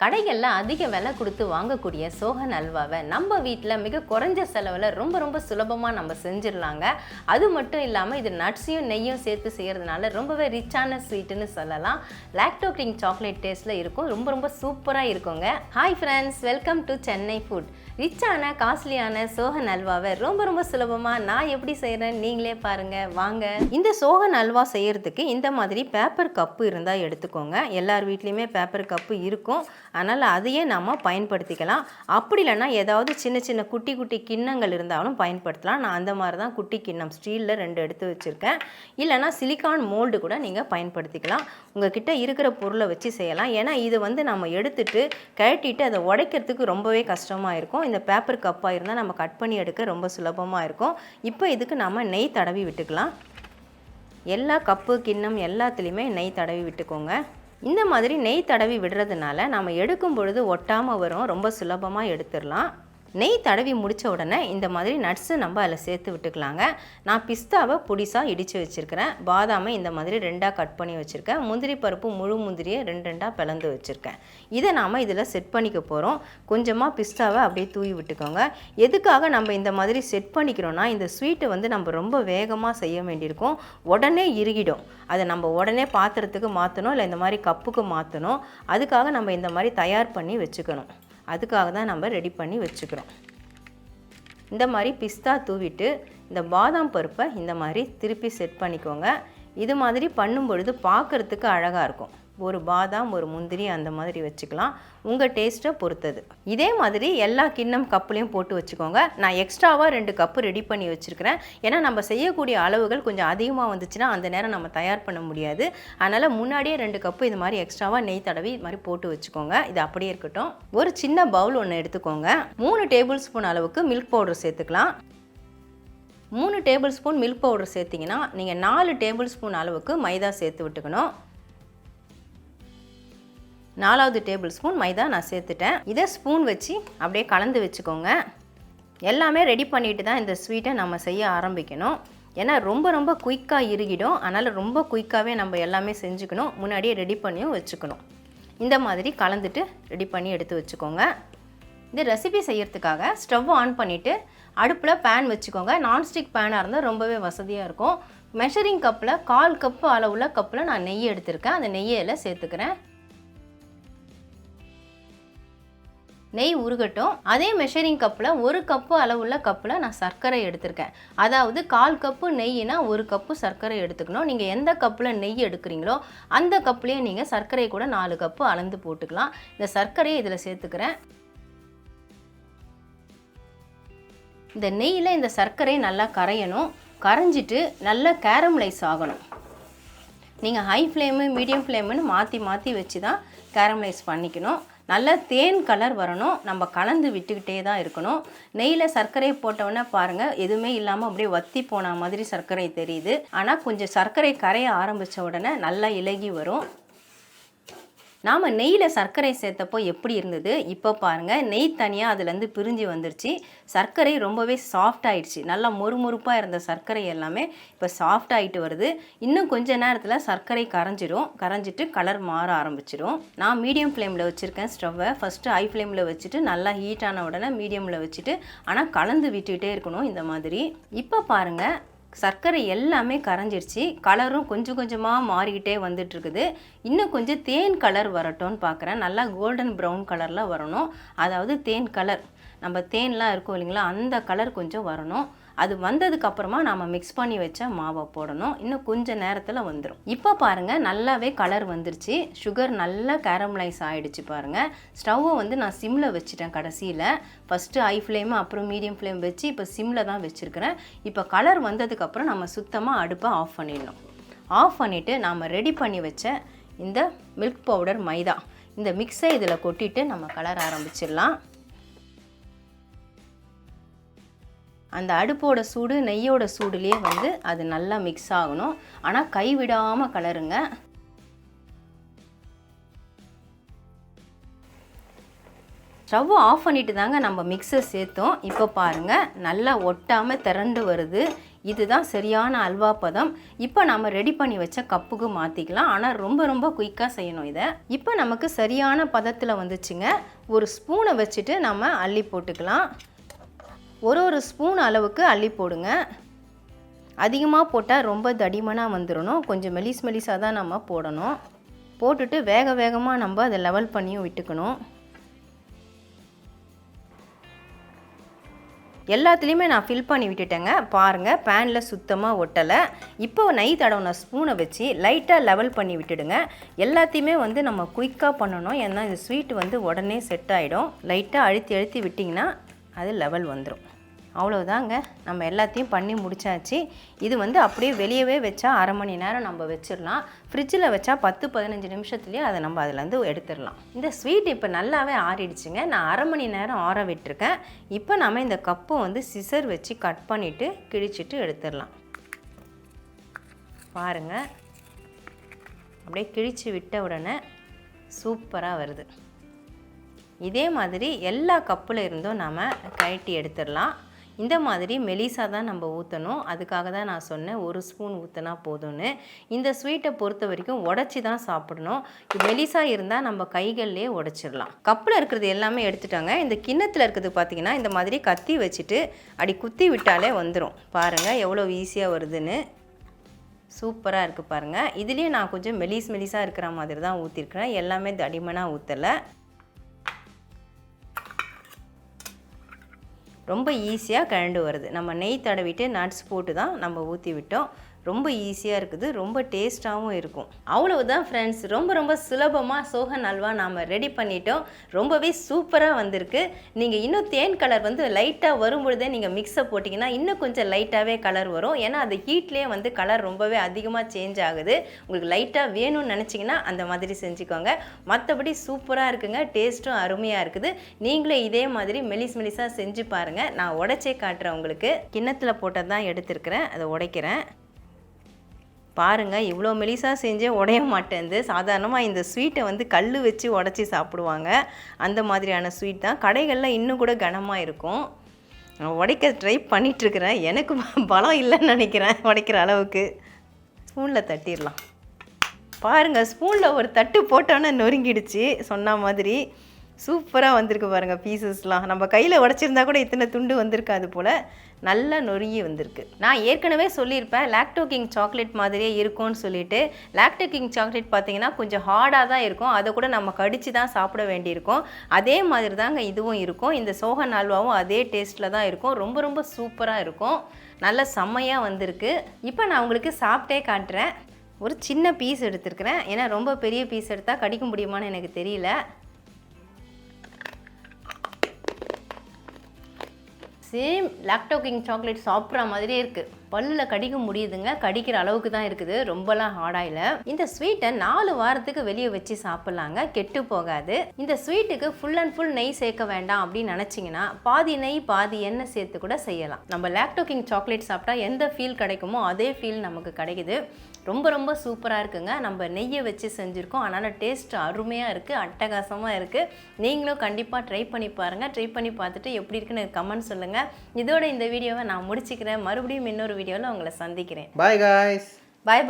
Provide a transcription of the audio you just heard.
கடைகளில் அதிக விலை கொடுத்து வாங்கக்கூடிய சோஹன் அல்வாவை நம்ம வீட்டில் மிக குறைஞ்ச செலவில் ரொம்ப சுலபமாக நம்ம செஞ்சிடலாங்க. அது மட்டும் இல்லாமல் இது நட்ஸையும் நெய்யும் சேர்த்து செய்கிறதுனால ரொம்பவே ரிச்சான ஸ்வீட்டுன்னு சொல்லலாம். லாக்டோ க்ரீம் சாக்லேட் டேஸ்ட்டில் இருக்கும். ரொம்ப சூப்பராக இருக்குங்க. Hi friends, welcome to Chennai food. ரிச்சான காஸ்ட்லியான சோஹன் அல்வாவை ரொம்ப சுலபமாக நான் எப்படி செய்கிறேன்னு நீங்களே பாருங்கள் வாங்க. இந்த சோஹன் அல்வா செய்கிறதுக்கு இந்த மாதிரி பேப்பர் கப்பு இருந்தால் எடுத்துக்கோங்க. எல்லார் வீட்லேயுமே பேப்பர் கப்பு இருக்கும். அதனால் அதையே நம்ம பயன்படுத்திக்கலாம். அப்படி இல்லைன்னா ஏதாவது சின்ன குட்டி கிண்ணங்கள் இருந்தாலும் பயன்படுத்தலாம். நான் அந்த மாதிரி தான் குட்டி கிண்ணம் ஸ்டீலில் 2 எடுத்து வச்சுருக்கேன். இல்லைனா சிலிக்கான் மோல்டு கூட நீங்கள் பயன்படுத்திக்கலாம். உங்கள்கிட்ட இருக்கிற பொருளை வச்சு செய்யலாம். ஏன்னா இது நம்ம எடுத்துட்டு கழட்டிட்டு அதை உடைக்கிறதுக்கு ரொம்பவே கஷ்டமாக இருக்கும். இந்த பேப்பர் கப்பாக இருந்தால் நம்ம கட் பண்ணி எடுக்க ரொம்ப சுலபமாக இருக்கும். இப்போ இதுக்கு நம்ம நெய் தடவி விட்டுக்கலாம். எல்லா கப்பு கிண்ணம் எல்லாத்துலேயுமே நெய் தடவி விட்டுக்கோங்க. இந்த மாதிரி நெய் தடவி விடுறதுனால நம்ம எடுக்கும் பொழுது ஒட்டாமல் வரும். ரொம்ப சுலபமாக எடுத்துடலாம். நெய் தடவி முடித்த உடனே இந்த மாதிரி நட்ஸு நம்ம அதில் சேர்த்து விட்டுக்கலாங்க. நான் பிஸ்தாவை பொடிசாக இடித்து வச்சுருக்கிறேன். பாதாமை இந்த மாதிரி 2ஆக கட் பண்ணி வச்சுருக்கேன். முந்திரி பருப்பு முழு முந்திரியை 2 பிளந்து வச்சுருக்கேன். இதை நாம் இதில் செட் பண்ணிக்க போகிறோம். கொஞ்சமாக பிஸ்தாவை அப்படியே தூவி விட்டுக்கோங்க. எதுக்காக நம்ம இந்த மாதிரி செட் பண்ணிக்கிறோன்னா, இந்த ஸ்வீட்டு நம்ம ரொம்ப வேகமாக செய்ய வேண்டியிருக்கும். உடனே இறுகிடும். அதை நம்ம உடனே பாத்திரத்துக்கு மாற்றணும், இல்லை இந்த மாதிரி கப்புக்கு மாற்றணும். அதுக்காக நம்ம இந்த மாதிரி தயார் பண்ணி வச்சுக்கணும். அதுக்காக தான் நம்ம ரெடி பண்ணி வச்சுக்கிறோம். இந்த மாதிரி பிஸ்தா தூவிட்டு இந்த பாதாம் பருப்பை இந்த மாதிரி திருப்பி செட் பண்ணிக்கோங்க. இது மாதிரி பண்ணும் பொழுது பார்க்குறதுக்கு அழகாக இருக்கும். ஒரு பாதாம் ஒரு முந்திரி அந்த மாதிரி வச்சுக்கலாம். உங்கள் டேஸ்ட்டை பொறுத்தது. இதே மாதிரி எல்லா கிண்ணம் கப்புலையும் போட்டு வச்சுக்கோங்க. நான் எக்ஸ்ட்ராவாக 2 கப்பு ரெடி பண்ணி வச்சுருக்கிறேன். ஏன்னா நம்ம செய்யக்கூடிய அளவுகள் கொஞ்சம் அதிகமாக வந்துச்சுன்னா அந்த நேரம் நம்ம தயார் பண்ண முடியாது. அதனால் முன்னாடியே 2 கப்பு இது மாதிரி எக்ஸ்ட்ராவாக நெய் தடவி இது மாதிரி போட்டு வச்சுக்கோங்க. இது அப்படியே இருக்கட்டும். ஒரு சின்ன பவுல் ஒன்று எடுத்துக்கோங்க. 3 டேபிள் ஸ்பூன் அளவுக்கு மில்க் பவுடர் சேர்த்துக்கலாம். 3 டேபிள் ஸ்பூன் மில்க் பவுடர் சேர்த்திங்கன்னா நீங்கள் 4 டேபிள் ஸ்பூன் அளவுக்கு மைதா சேர்த்து விட்டுக்கணும். 4வது டேபிள் ஸ்பூன் மைதா நான் சேர்த்துட்டேன். இதை ஸ்பூன் வச்சு அப்படியே கலந்து வச்சுக்கோங்க. எல்லாமே ரெடி பண்ணிட்டு தான் இந்த ஸ்வீட்டை நம்ம செய்ய ஆரம்பிக்கணும். ஏன்னா ரொம்ப குயிக்காக இறுகிடும். அதனால் ரொம்ப குயிக்காகவே நம்ம எல்லாமே செஞ்சுக்கணும். முன்னாடியே ரெடி பண்ணியும் வச்சுக்கணும். இந்த மாதிரி கலந்துட்டு ரெடி பண்ணி எடுத்து வச்சுக்கோங்க. இந்த ரெசிபி செய்யறதுக்காக ஸ்டவ் ஆன் பண்ணிவிட்டு அடுப்பில் பேன் வச்சுக்கோங்க. நான்ஸ்டிக் பேனாக இருந்தால் ரொம்பவே வசதியாக இருக்கும். மெஷரிங் கப்பில் 1/4 கப்பு அளவுள்ள கப்பில் நான் நெய் எடுத்திருக்கேன். அந்த நெய்யில் சேர்த்துக்கிறேன். நெய் உருகட்டும். அதே மெஷரிங் கப்பில் 1 கப்பு அளவுள்ள கப்பில் நான் சர்க்கரை எடுத்திருக்கேன். அதாவது 1/4 கப்பு நெய்னா 1 கப்பு சர்க்கரை எடுத்துக்கணும். நீங்கள் எந்த கப்பில் நெய் எடுக்கிறீங்களோ அந்த கப்புலேயே நீங்கள் சர்க்கரையை கூட 4 கப்பு அளந்து போட்டுக்கலாம். இந்த சர்க்கரையை இதில் சேர்த்துக்கிறேன். இந்த நெய்யில் இந்த சர்க்கரை நல்லா கரையணும். கரைஞ்சிட்டு நல்லா கேரமலைஸ் ஆகணும். நீங்கள் ஹை ஃப்ளேமு மீடியம் ஃப்ளேமுன்னு மாற்றி வச்சு தான் கேரமலைஸ் பண்ணிக்கணும். நல்ல தேன் கலர் வரணும். நம்ம கலந்து விட்டுக்கிட்டே தான் இருக்கணும். நெய்யில் சர்க்கரை போட்டோன்னே பாருங்கள், எதுவுமே இல்லாமல் அப்படியே வத்தி போன மாதிரி சர்க்கரை தெரியுது. ஆனால் கொஞ்சம் சர்க்கரை கரைய ஆரம்பித்த உடனே நல்லா இலகி வரும். நாம் நெய்யில் சர்க்கரை சேர்த்தப்போ எப்படி இருந்தது, இப்போ பாருங்கள் நெய் தனியாக அதுலேருந்து பிரிஞ்சு வந்துருச்சு. சர்க்கரை ரொம்பவே சாஃப்ட் ஆகிடுச்சு. நல்லா மொறுமொறுப்பாக இருந்த சர்க்கரை எல்லாமே இப்போ சாஃப்ட் ஆகிட்டு வருது. இன்னும் கொஞ்ச நேரத்தில் சர்க்கரை கரைஞ்சிட்டு கலர் மாற ஆரம்பிச்சிடும். நான் மீடியம் ஃப்ளேமில் வச்சுருக்கேன் ஸ்டவ்வை. ஃபஸ்ட்டு ஹை ஃப்ளேமில் வச்சுட்டு நல்லா ஹீட் ஆன உடனே மீடியமில் வச்சுட்டு ஆனால் கலந்து விட்டுக்கிட்டே இருக்கணும். இந்த மாதிரி இப்போ பாருங்கள் சர்க்கரை எல்லாமே கரைஞ்சிருச்சு. கலரும் கொஞ்சமாக மாறிக்கிட்டே வந்துட்டுருக்குது. இன்னும் கொஞ்சம் தேன் கலர் வரட்டும்னு பார்க்குறேன். நல்லா கோல்டன் ப்ரௌன் கலரில் வரணும். அதாவது தேன் கலர், நம்ம தேன்லாம் இருக்கும் இல்லைங்களா, அந்த கலர் கொஞ்சம் வரணும். அது வந்ததுக்கப்புறமா நம்ம மிக்ஸ் பண்ணி வச்ச மாவை போடணும். இன்னும் கொஞ்சம் நேரத்தில் வந்துடும். இப்போ பாருங்கள் நல்லாவே கலர் வந்துருச்சு. சுகர் நல்லா கேரமலைஸ் ஆகிடுச்சு பாருங்கள். ஸ்டவ்வை நான் சிம்மில் வச்சுட்டேன். கடைசியில் ஃபஸ்ட்டு ஹை ஃப்ளேமு அப்புறம் மீடியம் ஃப்ளேம் வச்சு இப்போ சிம்மில் தான் வச்சுருக்கிறேன். இப்போ கலர் வந்ததுக்கப்புறம் நம்ம சுத்தமாக அடுப்பை ஆஃப் பண்ணிடணும். ஆஃப் பண்ணிவிட்டு நாம் ரெடி பண்ணி வச்ச இந்த மில்க் பவுடர் மைதா இந்த மிக்ஸை இதில் கொட்டிட்டு நம்ம கலர் ஆரம்பிச்சிடலாம். அந்த அடுப்போட சூடு நெய்யோட சூடுலேயே அது நல்லா மிக்ஸ் ஆகணும். ஆனால் கைவிடாமல் கலருங்க. ஸ்டவ் ஆஃப் பண்ணிட்டு தாங்க நம்ம மிக்ஸை சேர்த்தோம். இப்போ பாருங்கள் நல்லா ஒட்டாமல் திரண்டு வருது. இதுதான் சரியான அல்வா பதம். இப்போ நம்ம ரெடி பண்ணி வச்ச கப்புக்கு மாற்றிக்கலாம். ஆனால் ரொம்ப குயிக்காக செய்யணும் இதை. இப்போ நமக்கு சரியான பதத்தில் வந்துச்சுங்க. ஒரு ஸ்பூனை வச்சுட்டு நம்ம அள்ளி போட்டுக்கலாம். ஒரு ஸ்பூன் அளவுக்கு அள்ளி போடுங்க. அதிகமாக போட்டால் ரொம்ப தடிமனாக வந்துடணும். கொஞ்சம் மெலிசாக தான் நம்ம போடணும். போட்டுட்டு வேகமாக நம்ம அதை லெவல் பண்ணியும் விட்டுக்கணும். எல்லாத்துலேயுமே நான் ஃபில் பண்ணி விட்டுட்டேங்க. பாருங்கள், பேனில் சுத்தமாக ஒட்டலை. இப்போ நெய் தடவின ஸ்பூனை வச்சு லைட்டாக லெவல் பண்ணி விட்டுடுங்க. எல்லாத்தையுமே நம்ம குயிக்காக பண்ணணும். ஏன்னா இந்த ஸ்வீட் உடனே செட் ஆகிடும். லைட்டாக அழுத்தி விட்டிங்கன்னா அது லெவல் வந்துடும். அவ்வளோதாங்க, நம்ம எல்லாத்தையும் பண்ணி முடிச்சாச்சு. இது அப்படியே வெளியவே வச்சா அரை மணி நேரம் நம்ம வச்சிடலாம். ஃப்ரிட்ஜில் வச்சா 10-15 நிமிஷத்துலேயே அதை நம்ம அதிலேருந்து எடுத்துடலாம். இந்த ஸ்வீட் இப்போ நல்லாவே ஆறிடுச்சுங்க. நான் அரை மணி நேரம் ஆற விட்டுருக்கேன். இப்போ நம்ம இந்த கப்பை சிசர் வச்சு கட் பண்ணிவிட்டு கிழிச்சிட்டு எடுத்துடலாம். பாருங்கள், அப்படியே கிழிச்சு விட்ட உடனே சூப்பராக வருது. இதே மாதிரி எல்லா கப்பில் இருந்தும் நம்ம கழட்டி எடுத்துடலாம். இந்த மாதிரி மெலிசாக தான் நம்ம ஊற்றணும். அதுக்காக தான் நான் சொன்னேன் 1 ஸ்பூன் ஊற்றினா போதும்னு. இந்த ஸ்வீட்டை பொறுத்த வரைக்கும் உடச்சி தான் சாப்பிடணும். மெலிசாக இருந்தால் நம்ம கைகள்லேயே உடச்சிடலாம். கப்பில் இருக்கிறது எல்லாமே எடுத்துட்டாங்க. இந்த கிண்ணத்தில் இருக்கிறது பார்த்திங்கன்னா இந்த மாதிரி கத்தி வச்சுட்டு அடி குத்தி விட்டாலே வந்துடும். பாருங்கள் எவ்வளோ ஈஸியாக வருதுன்னு. சூப்பராக இருக்குது பாருங்கள். இதுலேயே நான் கொஞ்சம் மெலிசாக இருக்கிற மாதிரி தான் ஊற்றிருக்கிறேன். எல்லாமே தடிமனாக ஊற்றலை. ரொம்ப ஈஸியாக கழண்டு வருது. நம்ம நெய் தடவிட்டு நட்ஸ் போட்டு தான் நம்ம ஊற்றி விட்டோம். ரொம்ப ஈஸியாக இருக்குது. ரொம்ப டேஸ்ட்டாகவும் இருக்கும். அவ்வளவுதான் ஃப்ரெண்ட்ஸ், ரொம்ப சுலபமாக சோஹன் அல்வா நாம் ரெடி பண்ணிட்டோம். ரொம்பவே சூப்பராக வந்திருக்கு. நீங்கள் இன்னும் தேன் கலர் லைட்டாக வரும்பொழுதே நீங்கள் மிக்ஸை போட்டிங்கன்னா இன்னும் கொஞ்சம் லைட்டாகவே கலர் வரும். ஏன்னா அது ஹீட்லேயே கலர் ரொம்பவே அதிகமாக சேஞ்ச் ஆகுது. உங்களுக்கு லைட்டாக வேணும்னு நினச்சிங்கன்னா அந்த மாதிரி செஞ்சுக்கோங்க. மற்றபடி சூப்பராக இருக்குங்க. டேஸ்ட்டும் அருமையாக இருக்குது. நீங்களே இதே மாதிரி மெலிசாக செஞ்சு பாருங்கள். நான் உடைச்சே காட்டுறேன் உங்களுக்கு. கிண்ணத்தில் போட்டது தான் எடுத்துருக்கிறேன். அதை உடைக்கிறேன். பாருங்கள், இவ்வளோ மெலிசாக செஞ்சே உடைய மாட்டேங்குது. சாதாரணமாக இந்த ஸ்வீட்டை கல் வச்சு உடச்சி சாப்பிடுவாங்க. அந்த மாதிரியான ஸ்வீட் தான். கடைகளில் இன்னும் கூட கனமாக இருக்கும். உடைக்க ட்ரை பண்ணிகிட்ருக்கிறேன். எனக்கு பலம் இல்லைன்னு நினைக்கிறேன் உடைக்கிற அளவுக்கு. ஸ்பூனில் தட்டிடலாம். பாருங்கள், ஸ்பூனில் ஒரு தட்டு போட்டோன்னே நொறுங்கிடுச்சு. சொன்ன மாதிரி சூப்பராக வந்திருக்கு பாருங்கள். பீசஸ்லாம் நம்ம கையில் உடச்சிருந்தா கூட இத்தனை துண்டு வந்திருக்காது போல். நல்லா நொறுங்கி வந்திருக்கு. நான் ஏற்கனவே சொல்லியிருப்பேன் லாக்டோ கிங் சாக்லேட் மாதிரியே இருக்கும்னு சொல்லிட்டு. லாக்டோ கிங் சாக்லேட் பார்த்தீங்கன்னா கொஞ்சம் ஹார்டாக தான் இருக்கும். அதை கூட நம்ம கடிச்சு தான் சாப்பிட வேண்டியிருக்கும். அதே மாதிரி தாங்க இதுவும் இருக்கும். இந்த சோஹன் அல்வாவும் அதே டேஸ்ட்டில் தான் இருக்கும். ரொம்ப சூப்பராக இருக்கும். நல்ல செம்மையாக வந்திருக்கு. இப்போ நான் உங்களுக்கு சாப்பிட்டே காட்டுறேன். ஒரு சின்ன பீஸ் எடுத்துருக்கிறேன். ஏன்னா ரொம்ப பெரிய பீஸ் எடுத்தால் கடிக்க முடியுமான்னு எனக்கு தெரியல. சேம் லாக்டோ கிங் சாக்லேட் சாப்பிட்ற மாதிரியே இருக்குது. பல்லில் கடிக்க முடியுதுங்க. கடிக்கிற அளவுக்கு தான் இருக்குது. ரொம்பலாம் ஹார்டாயில். இந்த ஸ்வீட்டை 4 வாரத்துக்கு வெளியே வச்சு சாப்பிட்லாங்க. கெட்டு போகாது. இந்த ஸ்வீட்டுக்கு ஃபுல் அண்ட் ஃபுல் நெய் சேர்க்க வேண்டாம் அப்படின்னு நினச்சிங்கன்னா பாதி நெய் பாதி எண்ணெய் சேர்த்து கூட செய்யலாம். நம்ம லாக்டோ கிங் சாக்லேட் சாப்பிட்டா எந்த ஃபீல் கிடைக்குமோ அதே ஃபீல் நமக்கு கிடைக்குது. ரொம்ப சூப்பராக இருக்குங்க. நம்ம நெய்யை வச்சு செஞ்சுருக்கோம். அதனால் டேஸ்ட் அருமையாக இருக்குது. அட்டகாசமாக இருக்குது. நீங்களும் கண்டிப்பாக ட்ரை பண்ணி பாருங்கள். ட்ரை பண்ணி பார்த்துட்டு எப்படி இருக்குன்னு கமெண்ட் சொல்லுங்கள். இதோட இந்த வீடியோவை நான் முடிச்சுக்கிறேன். மறுபடியும் இன்னொரு வீடியோவில் உங்களை சந்திக்கிறேன். Bye guys. Bye.